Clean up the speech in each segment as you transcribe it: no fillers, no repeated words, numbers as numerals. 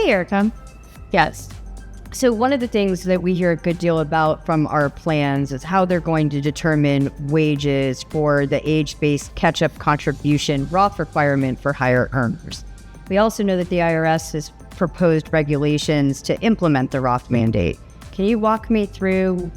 Hey, Erica. Yes. So one of the things that we hear a good deal about from our plans is how they're going to determine wages for the age-based catch-up contribution Roth requirement for higher earners. We also know that the IRS has proposed regulations to implement the Roth mandate. Can you walk me through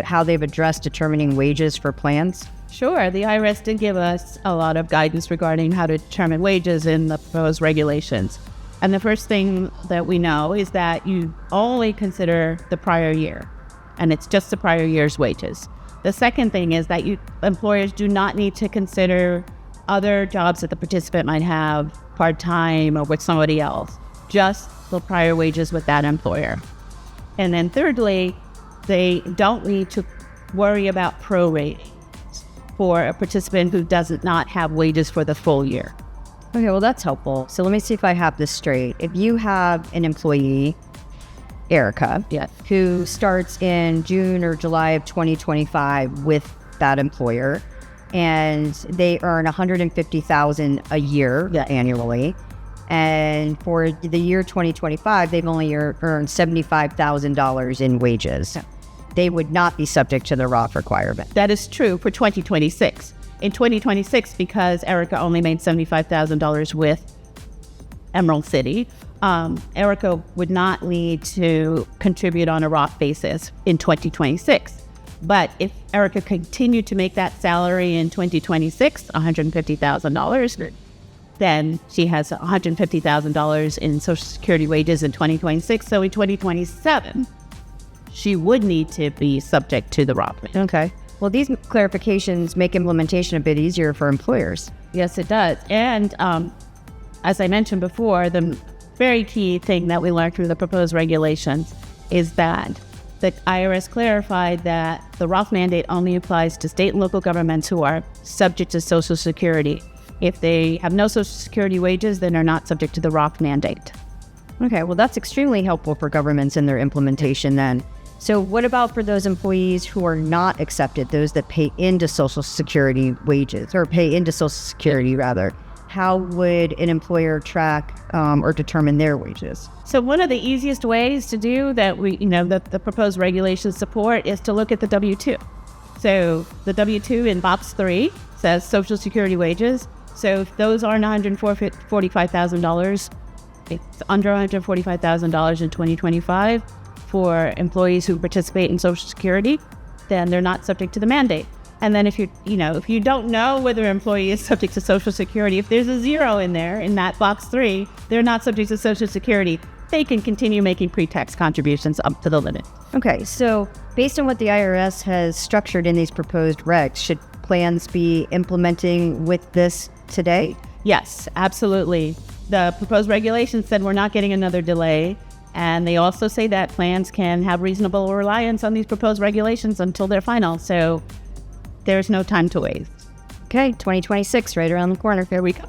how they've addressed determining wages for plans? Sure. The IRS did give us a lot of guidance regarding how to determine wages in the proposed regulations. And the first thing that we know is that you only consider the prior year, and it's just the prior year's wages. The second thing is that employers do not need to consider other jobs that the participant might have part-time or with somebody else, just the prior wages with that employer. And then thirdly, they don't need to worry about prorating for a participant who does not have wages for the full year. Okay, well, that's helpful. So let me see if I have this straight. If you have an employee, Erica, Yes. who starts in June or July of 2025 with that employer, and they earn $150,000 a year annually, and for the year 2025, they've only earned $75,000 in wages. Yeah. They would not be subject to the Roth requirement. That is true for 2026. In 2026, because Irica only made $75,000 with Emerald City, Irica would not need to contribute on a Roth basis in 2026. But if Irica continued to make that salary in 2026, $150,000, then she has $150,000 in Social Security wages in 2026. So in 2027, she would need to be subject to the Roth. Okay. Well, these clarifications make implementation a bit easier for employers. Yes, it does. And as I mentioned before, the very key thing that we learned through the proposed regulations is that the IRS clarified that the Roth mandate only applies to state and local governments who are subject to Social Security. If they have no Social Security wages, then they're not subject to the Roth mandate. Okay, well, that's extremely helpful for governments in their implementation then. So what about for those employees who are not accepted, those that pay into Social Security wages, or pay into Social Security rather? How would an employer track or determine their wages? So one of the easiest ways to do that that the proposed regulations support is to look at the W-2. So the W-2 in box 3 says Social Security wages. So if those aren't $145,000, it's under $145,000 in 2025 for employees who participate in Social Security, then they're not subject to the mandate. And then if you don't know whether an employee is subject to Social Security, if there's a 0 in there in that box 3, they're not subject to Social Security. They can continue making pre-tax contributions up to the limit. Okay, so based on what the IRS has structured in these proposed regs, should plans be implementing with this today? Yes, absolutely. The proposed regulations said we're not getting another delay. And they also say that plans can have reasonable reliance on these proposed regulations until they're final. So there's no time to waste. Okay, 2026, right around the corner. Here we go.